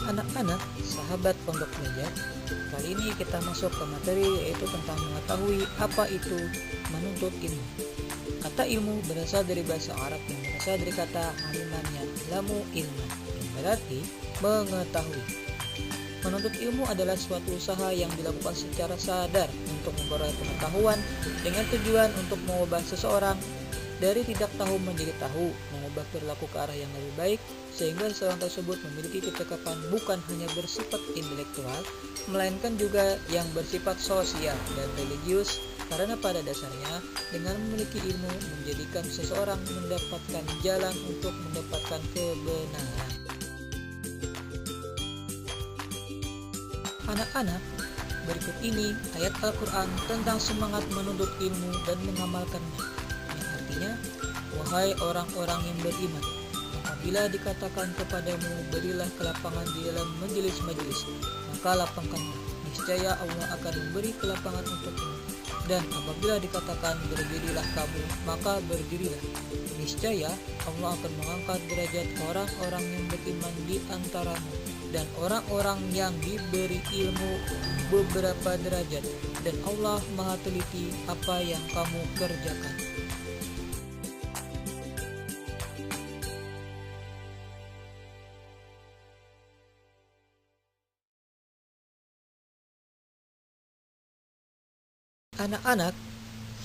Anak-anak, sahabat pondok belajar, kali ini kita masuk ke materi yaitu tentang mengetahui apa itu menuntut ilmu. Kata ilmu berasal dari bahasa Arab yang berasal dari kata alimannya lamu ilmu, yang berarti mengetahui. Menuntut ilmu adalah suatu usaha yang dilakukan secara sadar untuk memperoleh pengetahuan dengan tujuan untuk mengubah seseorang dari tidak tahu menjadi tahu, mengubah perilaku ke arah yang lebih baik, sehingga seseorang tersebut memiliki kecakapan bukan hanya bersifat intelektual, melainkan juga yang bersifat sosial dan religius, karena pada dasarnya dengan memiliki ilmu menjadikan seseorang mendapatkan jalan untuk mendapatkan kebenaran. Anak-anak, berikut ini ayat Al-Quran tentang semangat menuntut ilmu dan mengamalkannya, yang artinya, wahai orang-orang yang beriman, apabila dikatakan kepadamu berilah kelapangan di dalam majelis-majelis, maka lapangkanlah, niscaya Allah akan memberi kelapangan untukmu. Dan apabila dikatakan berdirilah kamu, maka berdirilah, niscaya Allah akan mengangkat derajat orang-orang yang beriman di antaramu, dan orang-orang yang diberi ilmu beberapa derajat, dan Allah Maha teliti apa yang kamu kerjakan. Anak-anak,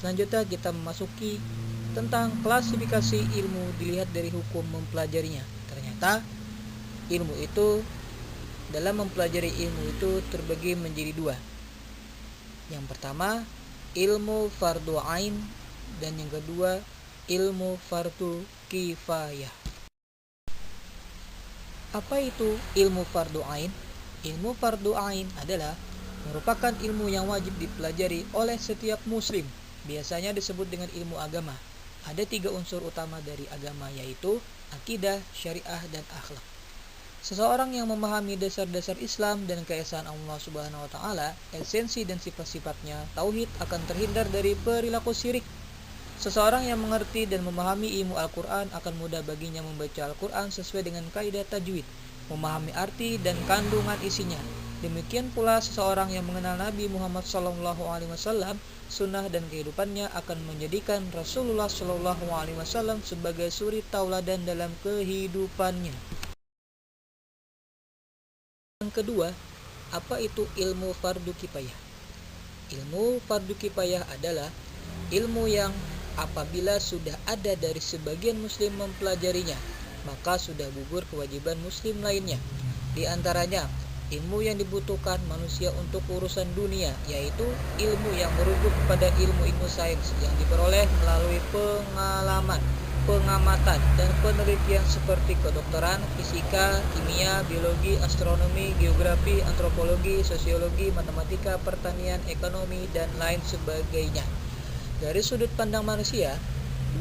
selanjutnya kita memasuki tentang klasifikasi ilmu dilihat dari hukum mempelajarinya. Ternyata ilmu itu, dalam mempelajari ilmu itu terbagi menjadi dua. Yang pertama, ilmu fardu ain, dan yang kedua, ilmu fardu kifayah. Apa itu ilmu fardu ain? Ilmu fardu ain adalah merupakan ilmu yang wajib dipelajari oleh setiap muslim. Biasanya disebut dengan ilmu agama. Ada 3 unsur utama dari agama, yaitu akidah, syariah, dan akhlak. Seseorang yang memahami dasar-dasar Islam dan keesaan Allah Subhanahu wa taala, esensi dan sifat-sifatnya, tauhid, akan terhindar dari perilaku syirik. Seseorang yang mengerti dan memahami ilmu Al-Quran akan mudah baginya membaca Al-Quran sesuai dengan kaidah tajwid, memahami arti dan kandungan isinya. Demikian pula seseorang yang mengenal Nabi Muhammad SAW, sunnah dan kehidupannya akan menjadikan Rasulullah SAW sebagai suri tauladan dalam kehidupannya. Yang kedua, apa itu ilmu fardu kifayah? Ilmu fardu kifayah adalah ilmu yang apabila sudah ada dari sebagian muslim mempelajarinya, maka sudah gugur kewajiban muslim lainnya. Di antaranya, ilmu yang dibutuhkan manusia untuk urusan dunia, yaitu ilmu yang merujuk pada ilmu-ilmu sains yang diperoleh melalui pengalaman, pengamatan, dan penelitian seperti kedokteran, fisika, kimia, biologi, astronomi, geografi, antropologi, sosiologi, matematika, pertanian, ekonomi, dan lain sebagainya. Dari sudut pandang manusia,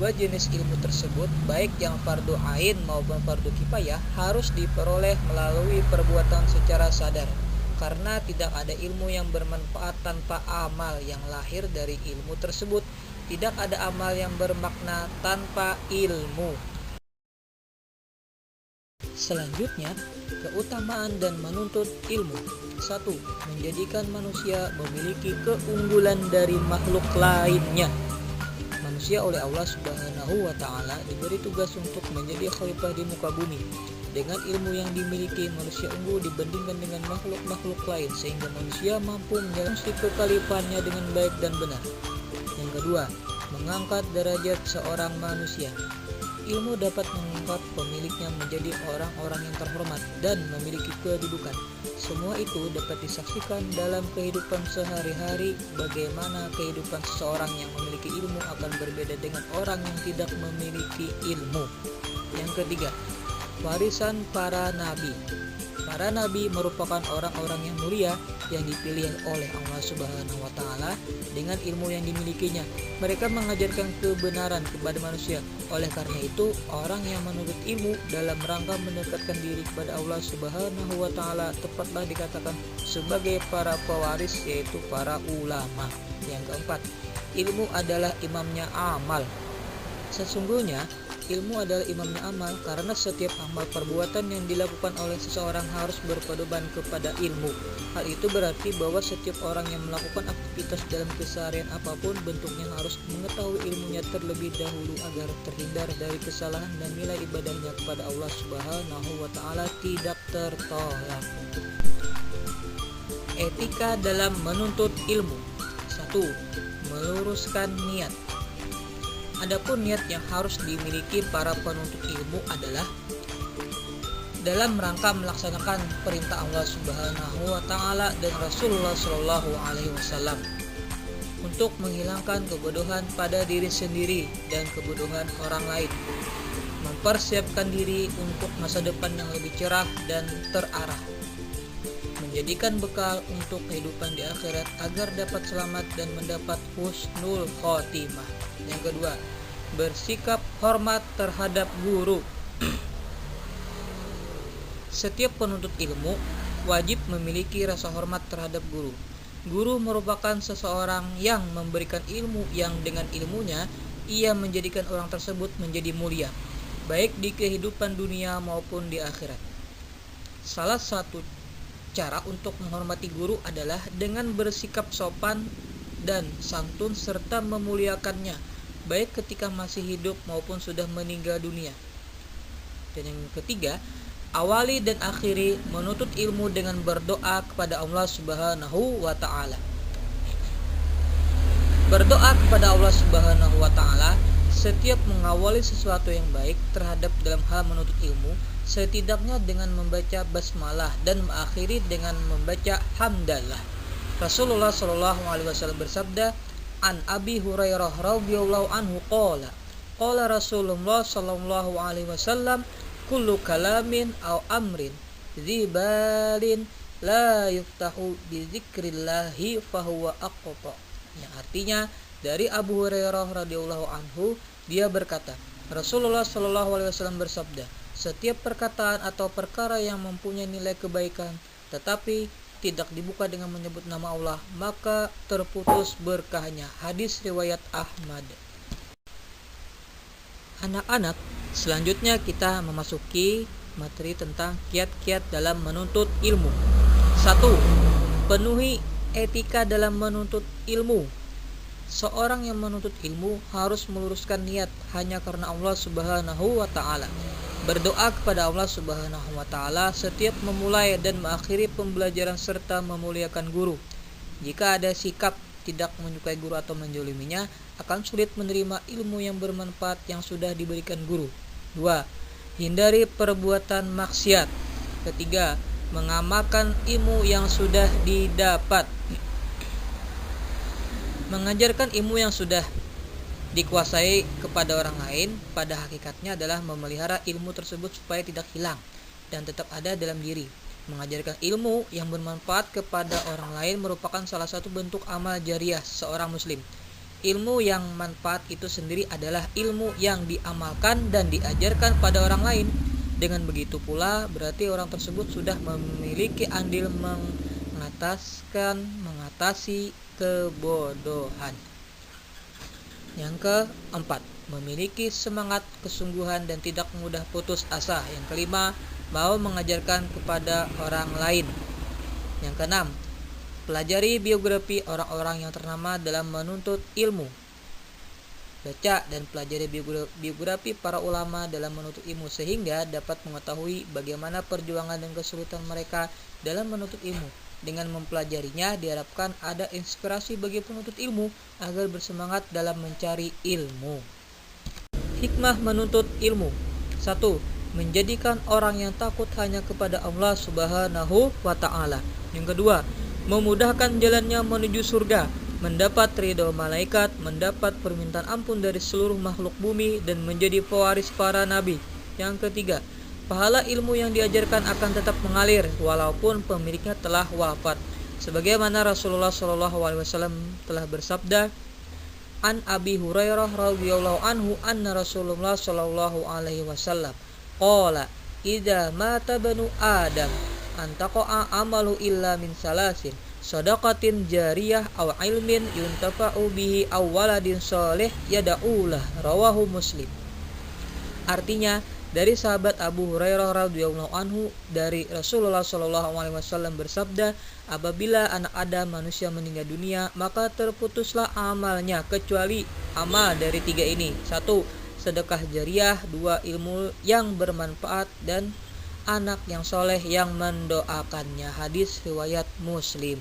2 jenis ilmu tersebut, baik yang fardu ain maupun fardu kifayah, harus diperoleh melalui perbuatan secara sadar, karena tidak ada ilmu yang bermanfaat tanpa amal yang lahir dari ilmu tersebut. Tidak ada amal yang bermakna tanpa ilmu. Selanjutnya, keutamaan dan menuntut ilmu. 1. Menjadikan manusia memiliki keunggulan dari makhluk lainnya. Manusia oleh Allah Subhanahu wa taala diberi tugas untuk menjadi khalifah di muka bumi. Dengan ilmu yang dimiliki, manusia unggul dibandingkan dengan makhluk-makhluk lain, sehingga manusia mampu menjalankan kekhalifahannya dengan baik dan benar. Yang kedua, mengangkat derajat seorang manusia. Ilmu dapat mengangkat pemiliknya menjadi orang-orang yang terhormat dan memiliki kedudukan. Semua itu dapat disaksikan dalam kehidupan sehari-hari, bagaimana kehidupan seseorang yang memiliki ilmu akan berbeda dengan orang yang tidak memiliki ilmu. Yang ketiga, warisan para nabi. Para nabi merupakan orang-orang yang mulia yang dipilih oleh Allah Subhanahu wa taala dengan ilmu yang dimilikinya. Mereka mengajarkan kebenaran kepada manusia. Oleh karena itu, orang yang menuntut ilmu dalam rangka mendekatkan diri kepada Allah Subhanahu wa taala tepatlah dikatakan sebagai para pewaris, yaitu para ulama. Yang keempat, ilmu adalah imamnya amal. Sesungguhnya ilmu adalah imamnya amal karena setiap amal perbuatan yang dilakukan oleh seseorang harus berpedoman kepada ilmu. Hal itu berarti bahwa setiap orang yang melakukan aktivitas dalam keseharian apapun bentuknya harus mengetahui ilmunya terlebih dahulu agar terhindar dari kesalahan dan nilai ibadahnya kepada Allah Subhanahu wa taala tidak tertolak. Etika dalam menuntut ilmu. 1. Meluruskan niat. Adapun niat yang harus dimiliki para penuntut ilmu adalah dalam rangka melaksanakan perintah Allah Subhanahu wa taala dan Rasulullah Shallallahu alaihi wasallam untuk menghilangkan kebodohan pada diri sendiri dan kebodohan orang lain, mempersiapkan diri untuk masa depan yang lebih cerah dan terarah, menjadikan bekal untuk kehidupan di akhirat agar dapat selamat dan mendapat husnul khotimah. Yang kedua, bersikap hormat terhadap guru. Setiap penuntut ilmu wajib memiliki rasa hormat terhadap guru. Guru merupakan seseorang yang memberikan ilmu yang dengan ilmunya ia menjadikan orang tersebut menjadi mulia, baik di kehidupan dunia maupun di akhirat. Salah satu cara untuk menghormati guru adalah dengan bersikap sopan dan santun serta memuliakannya, baik ketika masih hidup maupun sudah meninggal dunia. Dan yang ketiga, awali dan akhiri menuntut ilmu dengan berdoa kepada Allah Subhanahu wa taala. Berdoa kepada Allah Subhanahu wa taala setiap mengawali sesuatu yang baik terhadap dalam hal menuntut ilmu, setidaknya dengan membaca basmalah dan mengakhiri dengan membaca hamdalah. Rasulullah Shallallahu alaihi wasallam bersabda, "An Abi Hurairah radhiyallahu anhu qala, qala Rasulullah Shallallahu alaihi wasallam, kullu kalamin aw amrin dzibalin la yuftahu bi dzikrillahi fahuwa aqta." Yang artinya dari Abu Hurairah radhiyallahu anhu, dia berkata, Rasulullah Shallallahu alaihi wasallam bersabda, setiap perkataan atau perkara yang mempunyai nilai kebaikan tetapi tidak dibuka dengan menyebut nama Allah, maka terputus berkahnya. Hadis riwayat Ahmad. Anak-anak, selanjutnya kita memasuki materi tentang kiat-kiat dalam menuntut ilmu. 1. Penuhi etika dalam menuntut ilmu. Seorang yang menuntut ilmu harus meluruskan niat hanya karena Allah Subhanahu wa taala. Berdoa kepada Allah Subhanahu wa taala setiap memulai dan mengakhiri pembelajaran serta memuliakan guru. Jika ada sikap tidak menyukai guru atau menjoliminya, akan sulit menerima ilmu yang bermanfaat yang sudah diberikan guru. 2. Hindari perbuatan maksiat. 3. Mengamalkan ilmu yang sudah didapat. Mengajarkan ilmu yang sudah dikuasai kepada orang lain pada hakikatnya adalah memelihara ilmu tersebut supaya tidak hilang dan tetap ada dalam diri. Mengajarkan ilmu yang bermanfaat kepada orang lain merupakan salah satu bentuk amal jariah seorang muslim. Ilmu yang manfaat itu sendiri adalah ilmu yang diamalkan dan diajarkan pada orang lain. Dengan begitu pula berarti orang tersebut sudah memiliki andil mengatasi kebodohan. Yang keempat, memiliki semangat, kesungguhan dan tidak mudah putus asa. Yang kelima, mau mengajarkan kepada orang lain. Yang keenam, pelajari biografi orang-orang yang ternama dalam menuntut ilmu. Baca dan pelajari biografi para ulama dalam menuntut ilmu sehingga dapat mengetahui bagaimana perjuangan dan kesulitan mereka dalam menuntut ilmu. Dengan mempelajarinya diharapkan ada inspirasi bagi penuntut ilmu agar bersemangat dalam mencari ilmu. Hikmah menuntut ilmu. 1. Menjadikan orang yang takut hanya kepada Allah Subhanahu wa taala. Yang kedua, memudahkan jalannya menuju surga, mendapat ridho malaikat, mendapat permintaan ampun dari seluruh makhluk bumi dan menjadi pewaris para nabi. Yang ketiga, pahala ilmu yang diajarkan akan tetap mengalir walaupun pemiliknya telah wafat. Sebagaimana Rasulullah Shallallahu alaihi wasallam telah bersabda, An Abi Hurairah radhiyallahu anhu anna Rasulullah Shallallahu alaihi wasallam qala idza mata banu Adam antaqa'a amalu illa min salasin shadaqatin jariyah aw ilmin yuntafa'u bihi aw waladin shalih yad'ulah. Rawahu Muslim. Artinya, dari sahabat Abu Hurairah radhiyallahu anhu dari Rasulullah shallallahu alaihi wasallam bersabda, apabila anak Adam manusia meninggal dunia, maka terputuslah amalnya kecuali amal dari 3 ini. 1. Sedekah jariah. 2. Ilmu yang bermanfaat. Dan anak yang soleh yang mendoakannya. Hadis riwayat Muslim.